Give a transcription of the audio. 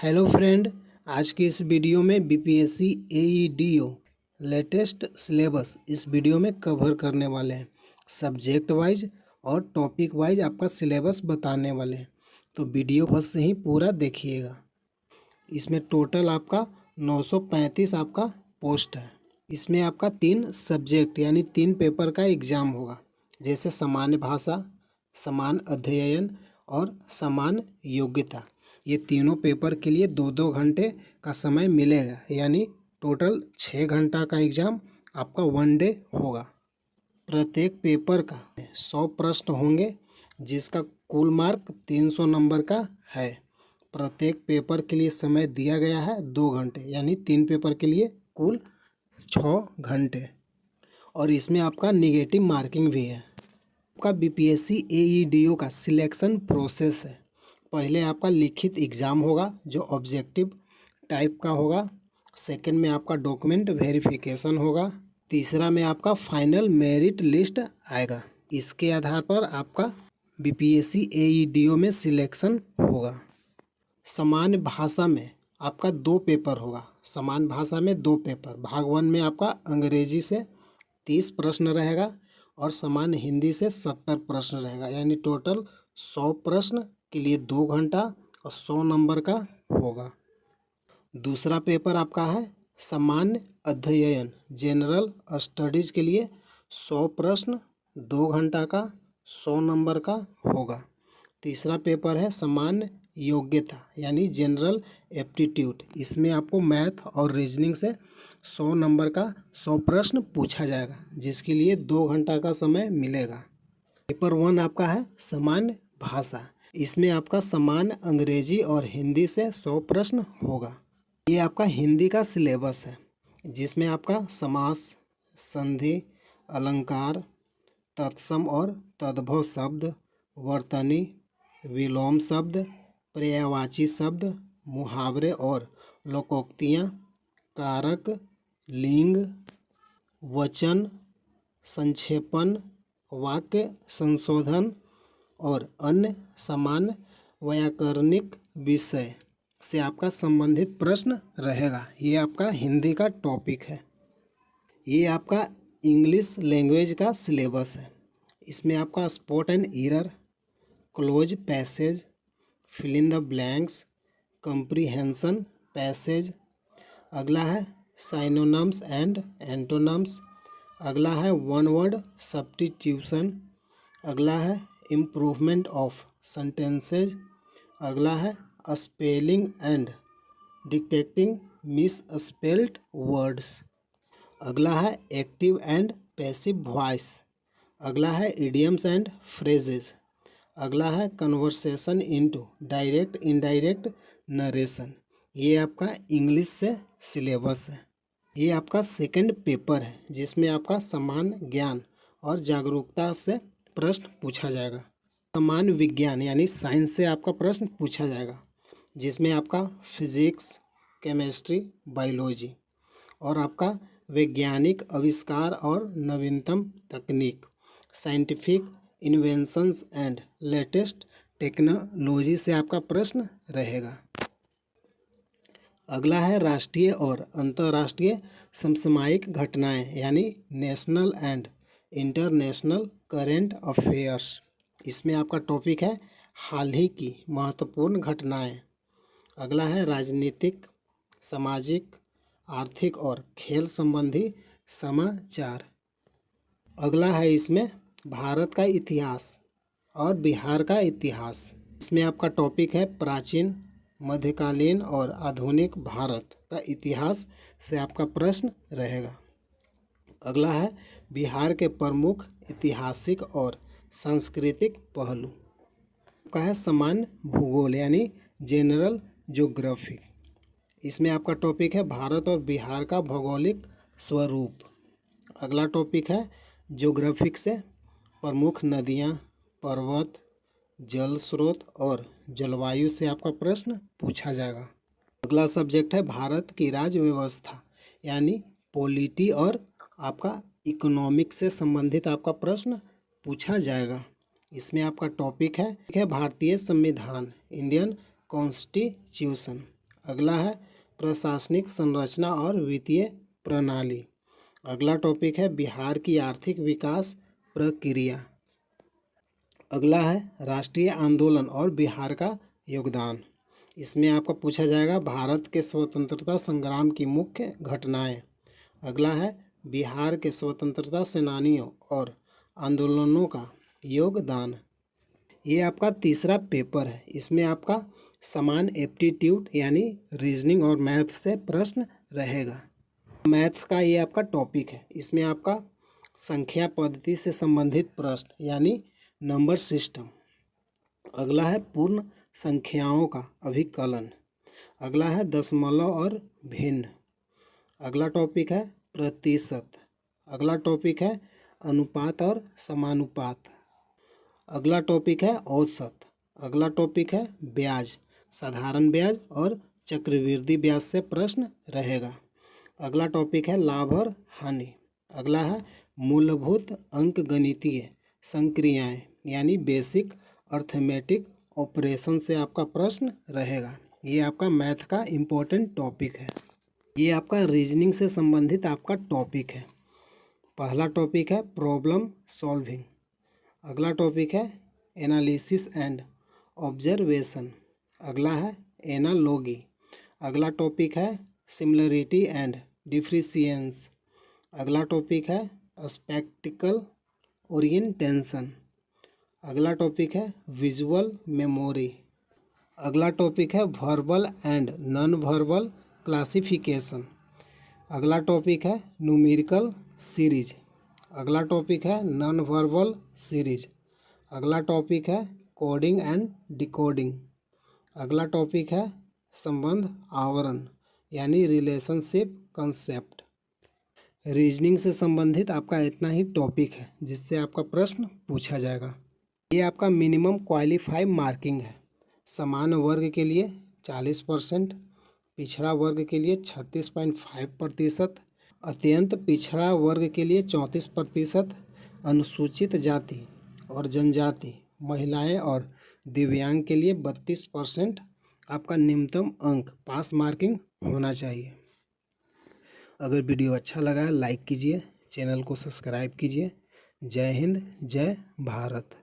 Hello friend, आज की इस वीडियो में बीपीएससी एईडीओ लेटेस्ट सिलेबस इस वीडियो में कवर करने वाले हैं। सब्जेक्ट वाइज और टॉपिक वाइज आपका सिलेबस बताने वाले हैं, तो वीडियो फर्स्ट से ही पूरा देखिएगा। इसमें टोटल आपका 935 आपका पोस्ट है। इसमें आपका 3 सब्जेक्ट यानी 3 पेपर का एग्ज़ाम होगा, जैसे सामान्य भाषा, समान अध्ययन और समान योग्यता। ये तीनों पेपर के लिए 2-2 घंटे का समय मिलेगा, यानी टोटल 6 घंटा का एग्ज़ाम आपका 1 डे होगा। प्रत्येक पेपर का 100 प्रश्न होंगे, जिसका कुल मार्क 300 नंबर का है। प्रत्येक पेपर के लिए समय दिया गया है 2 घंटे, यानी 3 पेपर के लिए कुल 6 घंटे। और इसमें आपका निगेटिव मार्किंग भी है। आपका बीपीएससी एईडीओ का सिलेक्शन प्रोसेस है। पहले आपका लिखित एग्ज़ाम होगा जो ऑब्जेक्टिव टाइप का होगा। सेकंड में आपका डॉक्यूमेंट वेरिफिकेशन होगा। तीसरा में आपका फाइनल मेरिट लिस्ट आएगा। इसके आधार पर आपका बीपीएससी एईडीओ में सिलेक्शन होगा। सामान्य भाषा में आपका 2 पेपर होगा। सामान्य भाषा में 2 पेपर, भाग 1 में आपका अंग्रेजी से 30 प्रश्न रहेगा और सामान्य हिंदी से 70 प्रश्न रहेगा, यानी टोटल 100 प्रश्न के लिए 2 घंटा और 100 नंबर का होगा। दूसरा पेपर आपका है सामान्य अध्ययन, जनरल स्टडीज़ के लिए 100 प्रश्न 2 घंटा का 100 नंबर का होगा। तीसरा पेपर है सामान्य योग्यता यानी जनरल एप्टीट्यूड। इसमें आपको मैथ और रीजनिंग से 100 नंबर का 100 प्रश्न पूछा जाएगा, जिसके लिए 2 घंटा का समय मिलेगा। पेपर 1 आपका है सामान्य भाषा। इसमें आपका सामान्य अंग्रेजी और हिंदी से 100 प्रश्न होगा। ये आपका हिंदी का सिलेबस है, जिसमें आपका समास, संधि, अलंकार, तत्सम और तद्भव शब्द, वर्तनी, विलोम शब्द, पर्यायवाची शब्द, मुहावरे और लोकोक्तियाँ, कारक, लिंग, वचन, संक्षेपण, वाक्य संशोधन और अन्य सामान्य व्याकरणिक विषय से आपका संबंधित प्रश्न रहेगा। ये आपका हिंदी का टॉपिक है। ये आपका इंग्लिश लैंग्वेज का सिलेबस है। इसमें आपका spot and error, cloze passage, fill in the blanks, comprehension passage. अगला है साइनोनम्स एंड एंटोनम्स। अगला है वन वर्ड सब्स्टिट्यूशन। अगला है इम्प्रूवमेंट ऑफ सेंटेंसेज। अगला है spelling and detecting miss spelled words. अगला है एक्टिव एंड पैसिव वॉइस। अगला है इडियम्स एंड फ्रेजेस। अगला है conversation into direct indirect narration. ये आपका इंग्लिश से सिलेबस है। ये आपका सेकंड पेपर है, जिसमें आपका सामान्य ज्ञान और जागरूकता से प्रश्न पूछा जाएगा। सामान्य विज्ञान यानी साइंस से आपका प्रश्न पूछा जाएगा, जिसमें आपका फिजिक्स, केमिस्ट्री, बायोलॉजी और आपका वैज्ञानिक आविष्कार और नवीनतम तकनीक, scientific inventions and latest technology से आपका प्रश्न रहेगा। अगला है राष्ट्रीय और अंतर्राष्ट्रीय समसामयिक घटनाएं यानी national and international current affairs. इसमें आपका टॉपिक है हाल ही की महत्वपूर्ण घटनाएं। अगला है राजनीतिक, सामाजिक, आर्थिक और खेल संबंधी समाचार। अगला है इसमें भारत का इतिहास और बिहार का इतिहास। इसमें आपका टॉपिक है प्राचीन, मध्यकालीन और आधुनिक भारत का इतिहास से आपका प्रश्न रहेगा। अगला है बिहार के प्रमुख ऐतिहासिक और सांस्कृतिक पहलू। का है सामान्य भूगोल यानी जनरल ज्योग्राफी। इसमें आपका टॉपिक है भारत और बिहार का भौगोलिक स्वरूप। अगला टॉपिक है ज्योग्राफिक से प्रमुख नदियाँ, पर्वत, जल स्रोत और जलवायु से आपका प्रश्न पूछा जाएगा। अगला सब्जेक्ट है भारत की राज्य व्यवस्था यानी पॉलिटी और आपका इकोनॉमिक्स से संबंधित आपका प्रश्न पूछा जाएगा। इसमें आपका टॉपिक है भारतीय संविधान, इंडियन कॉन्स्टिट्यूशन। अगला है प्रशासनिक संरचना और वित्तीय प्रणाली। अगला टॉपिक है बिहार की आर्थिक विकास प्रक्रिया। अगला है राष्ट्रीय आंदोलन और बिहार का योगदान। इसमें आपका पूछा जाएगा भारत के स्वतंत्रता संग्राम की मुख्य घटनाएं। अगला है बिहार के स्वतंत्रता सेनानियों और आंदोलनों का योगदान। ये आपका तीसरा पेपर है। इसमें आपका समान एप्टीट्यूड यानी रीजनिंग और मैथ से प्रश्न रहेगा। मैथ का ये आपका टॉपिक है। इसमें आपका संख्या पद्धति से संबंधित प्रश्न यानी नंबर सिस्टम। अगला है पूर्ण संख्याओं का अभिकलन। अगला है दशमलव और भिन्न। अगला टॉपिक है प्रतिशत। अगला टॉपिक है अनुपात और समानुपात। अगला टॉपिक है औसत। अगला टॉपिक है ब्याज, साधारण ब्याज और चक्रवृद्धि ब्याज से प्रश्न रहेगा। अगला टॉपिक है लाभ और हानि। अगला है मूलभूत अंकगणितीय संक्रियाएं यानी बेसिक अर्थमेटिक ऑपरेशन से आपका प्रश्न रहेगा। ये आपका मैथ का इम्पोर्टेंट टॉपिक है। ये आपका रीजनिंग से संबंधित आपका टॉपिक है। पहला टॉपिक है प्रॉब्लम सॉल्विंग। अगला टॉपिक है एनालिसिस एंड ऑब्जर्वेशन। अगला है एनालॉगी। अगला टॉपिक है सिमिलरिटी एंड डिफरेंशिएशन। अगला टॉपिक है स्पेक्टिकल ओरिएंटेशन। अगला टॉपिक है विजुअल मेमोरी। अगला टॉपिक है verbal and non verbal classification. अगला टॉपिक है न्यूमेरिकल सीरीज। अगला टॉपिक है नॉन वर्बल सीरीज। अगला टॉपिक है कोडिंग एंड डिकोडिंग। अगला टॉपिक है संबंध आवरण यानी रिलेशनशिप कंसेप्ट। रीजनिंग से संबंधित आपका इतना ही टॉपिक है जिससे आपका प्रश्न पूछा जाएगा। ये आपका मिनिमम क्वालिफाई मार्किंग है। समान वर्ग के लिए 40%, पिछड़ा वर्ग के लिए 36.5%, अत्यंत पिछड़ा वर्ग के लिए 34%, अनुसूचित जाति और जनजाति, महिलाएं और दिव्यांग के लिए 32% आपका न्यूनतम अंक पास मार्किंग होना चाहिए। अगर वीडियो अच्छा लगा लाइक कीजिए, चैनल को सब्सक्राइब कीजिए। जय हिंद, जय भारत।